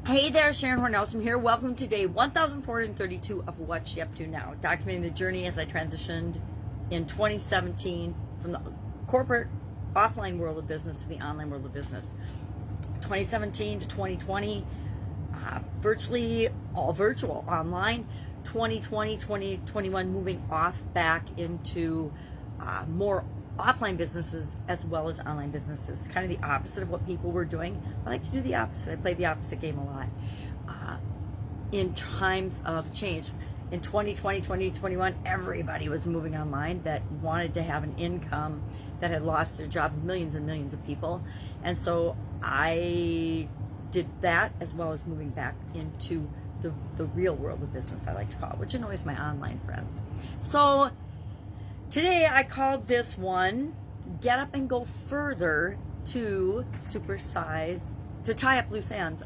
Hey there, Sharon Horne-Ellstrom here. Welcome to day 1432 of What She Up To Now, documenting the journey as I transitioned in 2017 from the corporate offline world of business to the online world of business. 2017 to 2020, virtually all virtual, online. 2020, 2021, moving off back into more offline businesses as well as online businesses. Kind of the opposite of what people were doing. I like to do the opposite. I play the opposite game a lot. In times of change, in 2020, 2021, everybody was moving online that wanted to have an income, that had lost their jobs, millions and millions of people. And so I did that, as well as moving back into the real world of business, I like to call it, which annoys my online friends. So today I called this one, Get Up and Go Further to Supersize, to Tie Up Loose Ends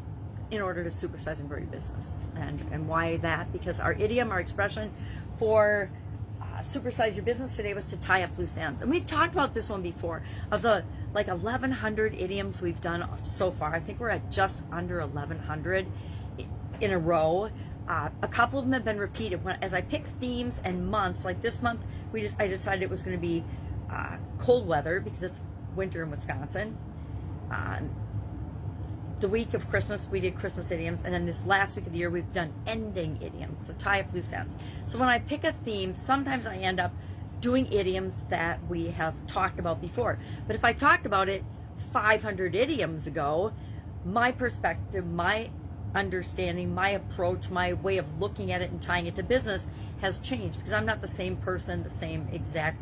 in order to supersize and grow your business. And why that? Because our idiom, our expression for supersize your business today was to tie up loose ends. And we've talked about this one before. Of the like 1,100 idioms we've done so far, I think we're at just under 1,100 in a row. A couple of them have been repeated. As I pick themes and months, like this month, I decided it was going to be cold weather because it's winter in Wisconsin. The week of Christmas, we did Christmas idioms, and then this last week of the year, we've done ending idioms, so tie up loose ends. So when I pick a theme, sometimes I end up doing idioms that we have talked about before. But if I talked about it 500 idioms ago, my perspective, my understanding, my approach, my way of looking at it and tying it to business has changed, because I'm not the same person, the same exact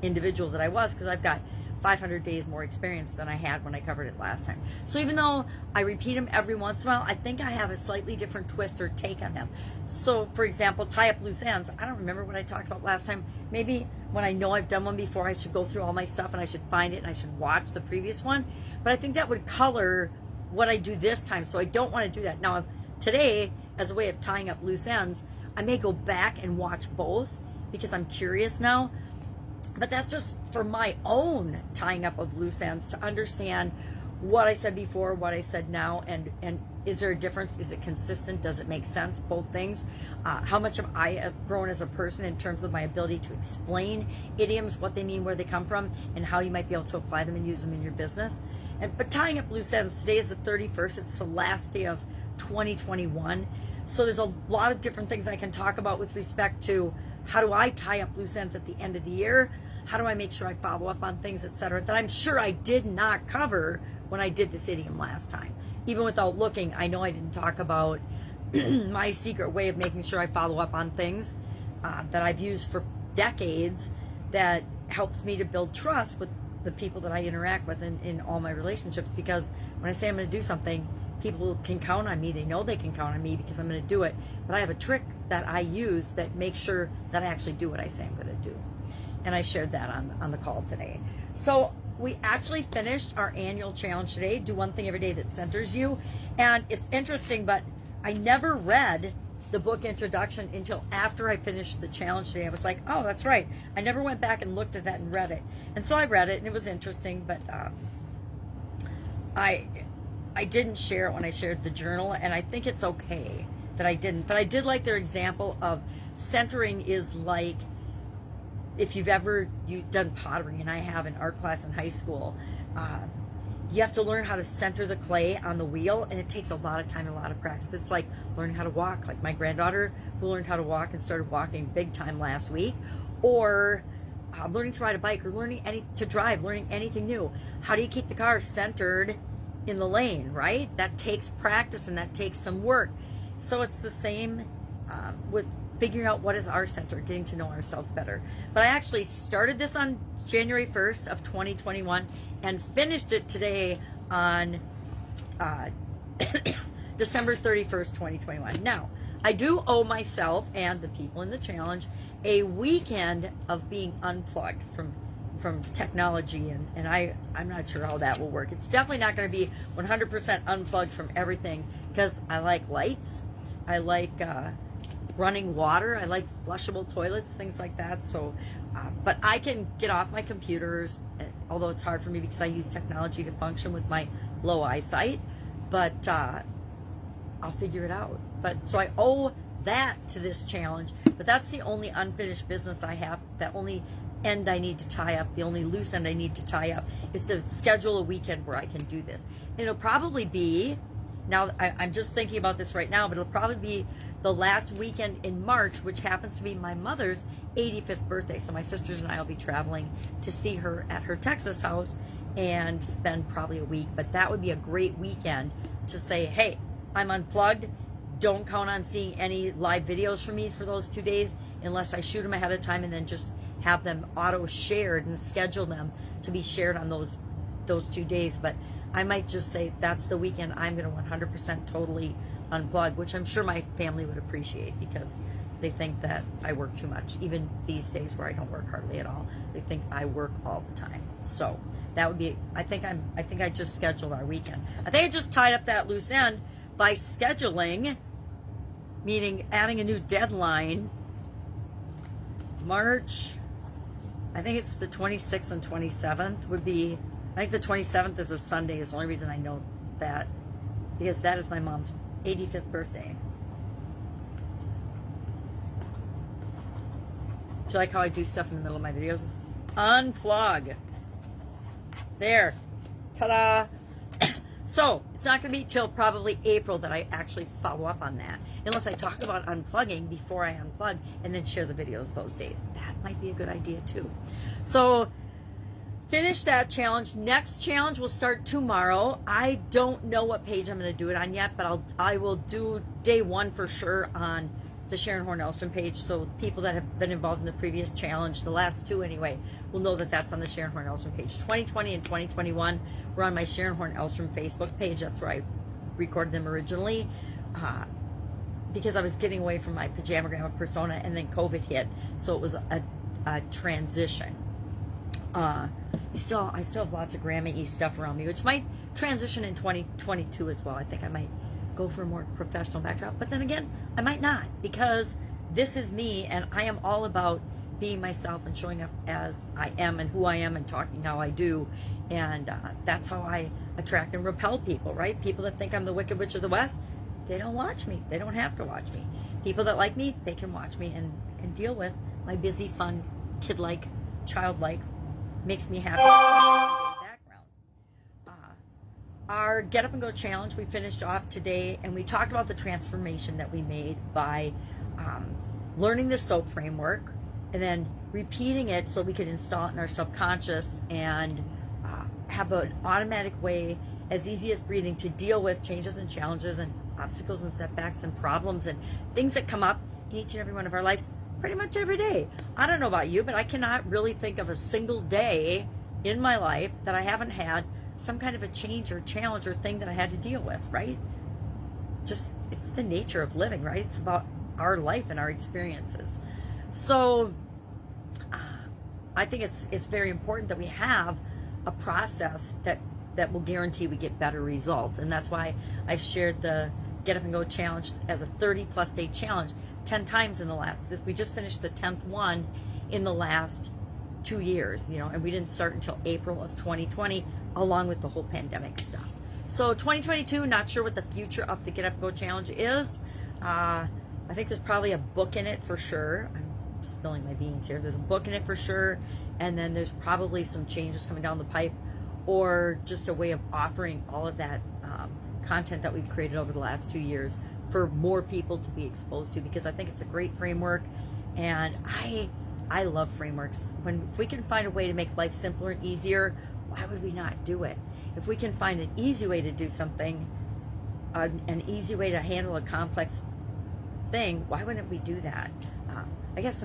individual that I was, because I've got 500 days more experience than I had when I covered it last time. So even though I repeat them every once in a while, I think I have a slightly different twist or take on them. So for example, tie up loose ends. I don't remember what I talked about last time. Maybe when I know I've done one before, I should go through all my stuff and I should find it and I should watch the previous one. But I think that would color what I do this time. So I don't want to do that. Now today, as a way of tying up loose ends, I may go back and watch both because I'm curious now. But that's just for my own tying up of loose ends, to understand what I said before, what I said now, and is there a difference? Is it consistent? Does it make sense? Both things. How much have I grown as a person in terms of my ability to explain idioms, what they mean, where they come from, and how you might be able to apply them and use them in your business. But tying up loose ends, today is the 31st. It's the last day of 2021. So there's a lot of different things I can talk about with respect to how do I tie up loose ends at the end of the year? How do I make sure I follow up on things, etc., that I'm sure I did not cover when I did this idiom last time. Even without looking, I know I didn't talk about my secret way of making sure I follow up on things that I've used for decades, that helps me to build trust with the people that I interact with in all my relationships. Because when I say I'm going to do something, people can count on me. They know they can count on me because I'm going to do it. But I have a trick that I use that makes sure that I actually do what I say I'm going to do. And I shared that on the call today. So we actually finished our annual challenge today. Do one thing every day that centers you. And it's interesting, but I never read the book introduction until after I finished the challenge today. I was like, oh, that's right. I never went back and looked at that and read it. And so I read it, and it was interesting, but I didn't share it when I shared the journal, and I think it's okay that I didn't. But I did like their example of centering is like, if you've ever done pottery, and I have in art class in high school, you have to learn how to center the clay on the wheel, and it takes a lot of time and a lot of practice. It's like learning how to walk, like my granddaughter who learned how to walk and started walking big time last week, or learning to ride a bike, or learning anything new. How do you keep the car centered in the lane, right? That takes practice and that takes some work. So it's the same with figuring out what is our center, getting to know ourselves better. But I actually started this on January 1st of 2021 and finished it today on December 31st, 2021. Now, I do owe myself and the people in the challenge a weekend of being unplugged from technology, and I'm not sure how that will work. It's definitely not going to be 100% unplugged from everything, because I like lights, I like running water, I like flushable toilets, things like that. So but I can get off my computers, although it's hard for me because I use technology to function with my low eyesight. But I'll figure it out. But so I owe that to this challenge, but that's the only unfinished business I have. That only end I need to tie up, the only loose end I need to tie up is to schedule a weekend where I can do this. And it'll probably be, now I'm just thinking about this right now, but it'll probably be the last weekend in March, which happens to be my mother's 85th birthday. So my sisters and I will be traveling to see her at her Texas house and spend probably a week. But that would be a great weekend to say, hey, I'm unplugged. Don't count on seeing any live videos from me for those 2 days unless I shoot them ahead of time and then just have them auto shared and schedule them to be shared on those 2 days. But I might just say that's the weekend I'm going to 100% totally unplug, which I'm sure my family would appreciate because they think that I work too much. Even these days where I don't work hardly at all, they think I work all the time. So that would be, I think I just scheduled our weekend. I think I just tied up that loose end by scheduling, meaning adding a new deadline. March, I think it's the 26th and 27th would be, I think the 27th is a Sunday is the only reason I know that, because that is my mom's 85th birthday. Do you like how I do stuff in the middle of my videos? Unplug. There. Ta-da. So, it's not going to be till probably April that I actually follow up on that. Unless I talk about unplugging before I unplug and then share the videos those days. That might be a good idea too. So, finish that challenge. Next challenge will start tomorrow. I don't know what page I'm going to do it on yet, but I will do day 1 for sure on the Sharon Horne-Ellstrom page. So people that have been involved in the previous challenge, the last 2 anyway, will know that that's on the Sharon Horne-Ellstrom page. 2020 and 2021 were on my Sharon Horne-Ellstrom Facebook page. That's where I recorded them originally, because I was getting away from my pajama grandma persona, and then COVID hit, so it was a transition. I still have lots of grandma-y stuff around me, which might transition in 2022 as well. I think I might go for a more professional backdrop, but then again, I might not, because this is me, and I am all about being myself and showing up as I am and who I am and talking how I do, and that's how I attract and repel people, right? People that think I'm the Wicked Witch of the West, they don't watch me. They don't have to watch me. People that like me, they can watch me and deal with my busy, fun, kid-like, childlike, makes me happy background. Our Get Up and Go challenge we finished off today, and we talked about the transformation that we made by learning the SOAP framework and then repeating it so we could install it in our subconscious and have an automatic way, as easy as breathing, to deal with changes and challenges and obstacles and setbacks and problems and things that come up in each and every one of our lives pretty much every day. I don't know about you, but I cannot really think of a single day in my life that I haven't had some kind of a change or challenge or thing that I had to deal with, right? Just, it's the nature of living, right? It's about our life and our experiences. So I think it's very important that we have a process that will guarantee we get better results. And that's why I've shared the Get Up and Go challenge as a 30+ day challenge 10 times in the last, we just finished the 10th one in the last 2 years, and we didn't start until April of 2020, along with the whole pandemic stuff. So 2022, not sure what the future of the Get Up and Go challenge is. I think there's probably a book in it for sure. I'm spilling my beans here. There's a book in it for sure, and then there's probably some changes coming down the pipe, or just a way of offering all of that content that we've created over the last 2 years for more people to be exposed to, because I think it's a great framework, and I love frameworks. If we can find a way to make life simpler and easier, why would we not do it? If we can find an easy way to do something, an easy way to handle a complex thing, why wouldn't we do that? I guess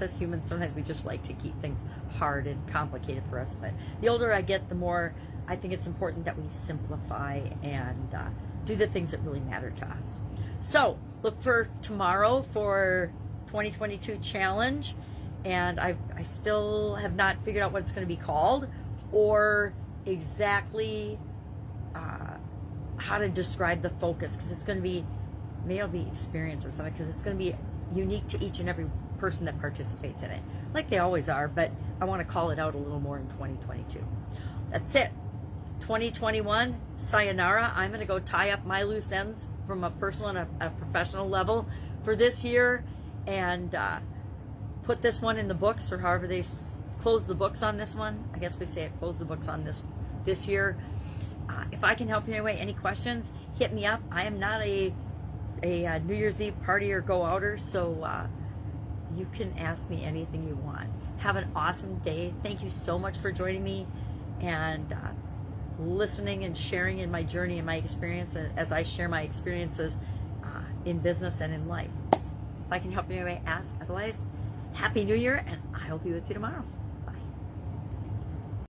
as humans, sometimes we just like to keep things hard and complicated for us, but the older I get, the more I think it's important that we simplify and do the things that really matter to us. So look for tomorrow for 2022 challenge, and I still have not figured out what it's going to be called, or exactly how to describe the focus, because it's going to be, maybe it'll be experience or something, because it's going to be unique to each and every person that participates in it, like they always are, but I want to call it out a little more in 2022. That's it. 2021, sayonara. I'm going to go tie up my loose ends from a personal and a professional level for this year, and put this one in the books, or however they close the books on this one. I guess we say it, close the books on this year. If I can help you in any way, any questions, hit me up. I am not a New Year's Eve party or go outer, so you can ask me anything you want. Have an awesome day. Thank you so much for joining me and listening and sharing in my journey and my experience as I share my experiences in business and in life. If I can help you in any way, ask. Otherwise, Happy New Year, and I'll be with you tomorrow.